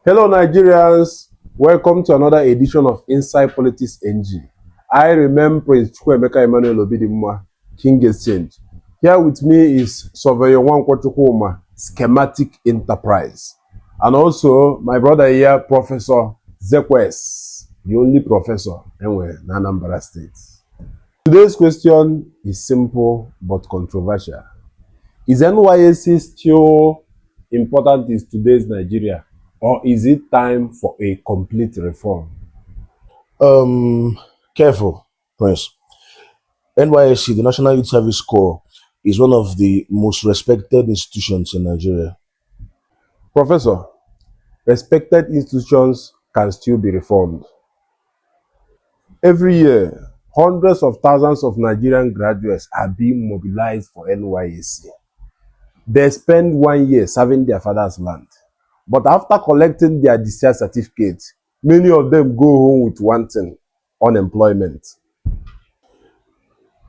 Hello, Nigerians. Welcome to another edition of Inside Politics NG. I remain Prince Chukwuemeka Emmanuel Obidimma, King Exchange. Here with me is Surveyor Nwankwo, Schematic Enterprise. And also my brother here, Professor Zekwes, the only professor in Anambra State. Today's question is simple but controversial. Is NYSC still important in today's Nigeria? Or is it time for a complete reform? Careful, Prince. NYSC, the National Youth Service Corps, is one of the most respected institutions in Nigeria. Professor, respected institutions can still be reformed. Every year, hundreds of thousands of Nigerian graduates are being mobilized for NYSC. They spend 1 year serving their father's land. But after collecting their discharge certificates, many of them go home with one thing: unemployment.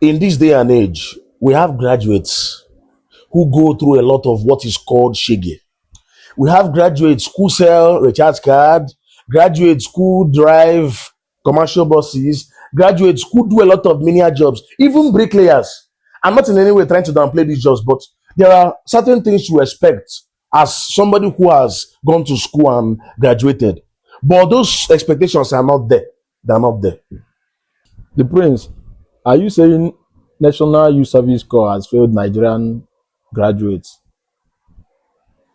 In this day and age, we have graduates who go through a lot of what is called shege. We have graduates who sell recharge card, graduates who drive commercial buses, graduates who do a lot of menial jobs, even bricklayers. I'm not in any way trying to downplay these jobs, but there are certain things you expect as somebody who has gone to school and graduated. But those expectations are not there. They're not there. The Prince, are you saying National Youth Service Corps has failed Nigerian graduates?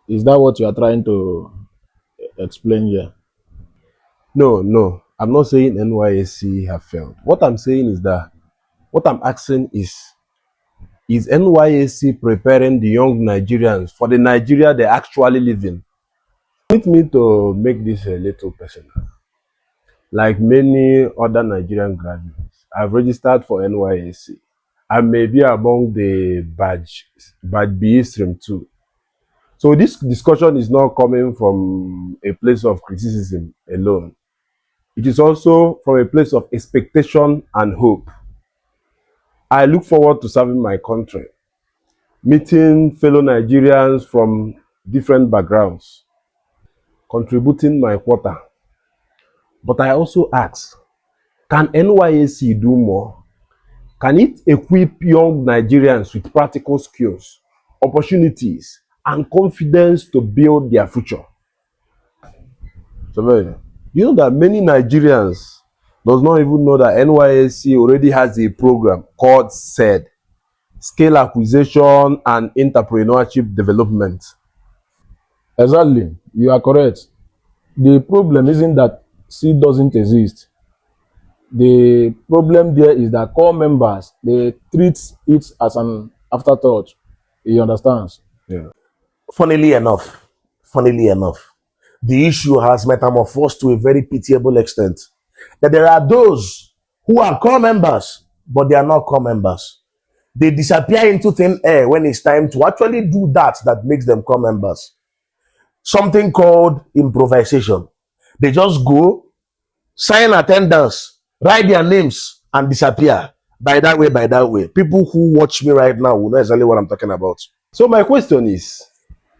Is that what you are trying to explain here? No. I'm not saying NYSC have failed. What I'm saying is that, what I'm asking is NYSC preparing the young Nigerians for the Nigeria they actually live in? Permit me to make this a little personal. Like many other Nigerian graduates, I've registered for NYSC. I may be among the badge B stream too. So this discussion is not coming from a place of criticism alone. It is also from a place of expectation and hope. I look forward to serving my country, meeting fellow Nigerians from different backgrounds, contributing my quota. But I also ask, can NYSC do more? Can it equip young Nigerians with practical skills, opportunities, and confidence to build their future? So, you know that many Nigerians does not even know that NYSC already has a program called SAED, Skill Acquisition and Entrepreneurship Development. Exactly, you are correct. The problem isn't that SEED doesn't exist. The problem there is that core members, they treat it as an afterthought. You understand? Yeah. Funnily enough, the issue has metamorphosed to a very pitiable extent. That there are those who are core members, but they are not core members. They disappear into thin air when it's time to actually do that makes them core members. Something called improvisation. They just go, sign attendance, write their names, and disappear. By that way. People who watch me right now will know exactly what I'm talking about. So my question is,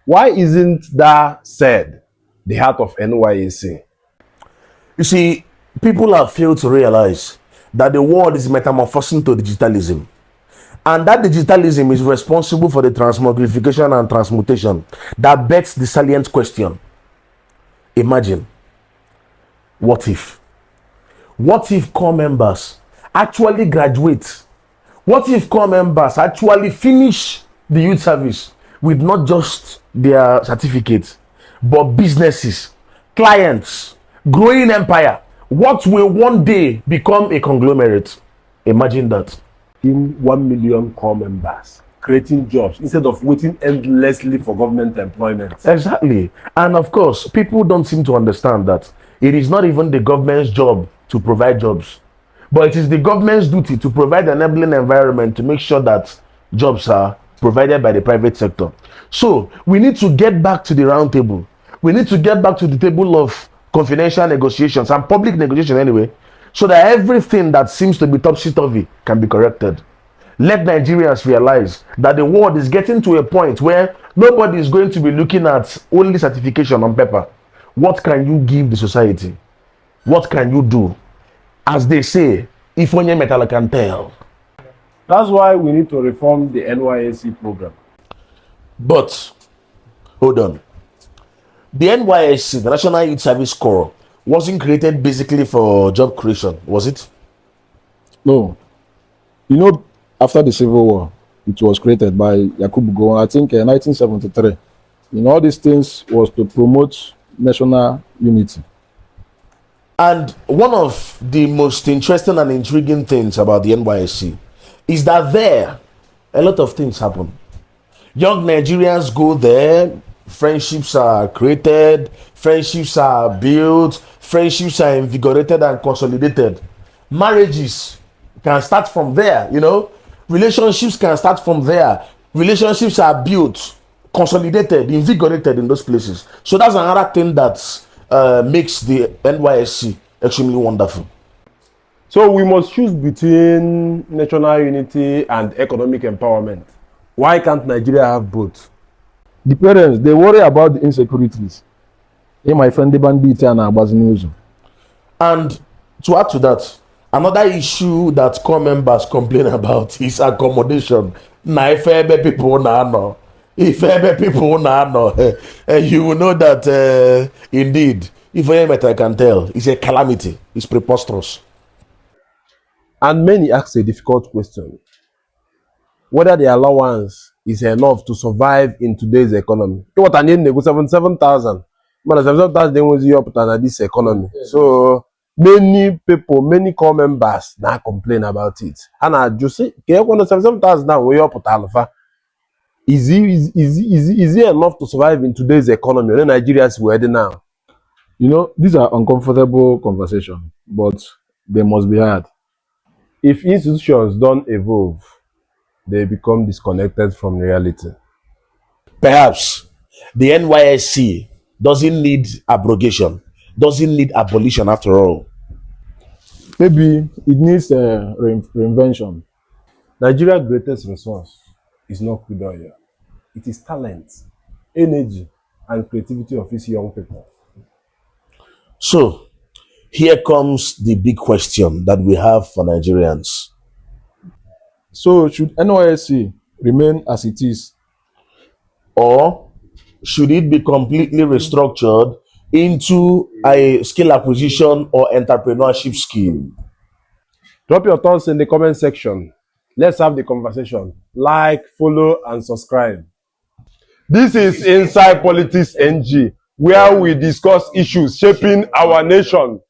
why isn't that SAED the heart of NYSC? You see, people have failed to realize that the world is metamorphosing to digitalism. And that digitalism is responsible for the transmogrification and transmutation that begs the salient question. Imagine, what if core members actually graduate? What if core members actually finish the youth service with not just their certificates, but businesses, clients, growing empire? What will one day become a conglomerate? Imagine that. In 1 million core members, creating jobs instead of waiting endlessly for government employment. Exactly. And of course, people don't seem to understand that it is not even the government's job to provide jobs, but it is the government's duty to provide an enabling environment to make sure that jobs are provided by the private sector. So we need to get back to the round table. We need to get back to the table of confidential negotiations and public negotiation anyway, so that everything that seems to be topsy-turvy can be corrected. Let Nigerians realize that the world is getting to a point where nobody is going to be looking at only certification on paper. What can you give the society? What can you do? As they say, if onye metal can tell. That's why we need to reform the NYSC program. But hold on. The NYSC, the National Youth Service Corps, wasn't created basically for job creation, was it? No. You know, after the Civil War, it was created by Yakubu Gowon, I think 1973. You know, all these things was to promote national unity. And one of the most interesting and intriguing things about the NYSC is that there, a lot of things happen. Young Nigerians go there, friendships are created, friendships are built, friendships are invigorated and consolidated. Marriages can start from there, you know. Relationships can start from there. Relationships are built, consolidated, invigorated in those places. So that's another thing that makes the NYSC extremely wonderful. So we must choose between national unity and economic empowerment. Why can't Nigeria have both? The parents, they worry about the insecurities. Hey, my friend, the bandit and Abazinuzu. And to add to that, another issue that core members complain about is accommodation. Na if people na know, if people na know, you will know that indeed, if I can tell, it's a calamity. It's preposterous. And many ask a difficult question: whether the allowance is enough to survive in today's economy. What I need nego 77,000. But 77,000 then was up to this economy. So many people, many core members now complain about it. And I just say, okay, 77,000 now we up to alpha. Is it enough to survive in today's economy? When Nigerians were there now. You know, these are uncomfortable conversations, but they must be had. If institutions don't evolve, they become disconnected from reality. Perhaps the NYSC doesn't need abrogation, doesn't need abolition after all. Maybe it needs a reinvention. Nigeria's greatest resource is not crude oil. It is talent, energy, and creativity of its young people. So, here comes the big question that we have for Nigerians. So should NYSC remain as it is? Or should it be completely restructured into a skill acquisition or entrepreneurship scheme? Drop your thoughts in the comment section. Let's have the conversation. Like, follow, and subscribe. This is Inside Politics NG, where we discuss issues shaping our nation.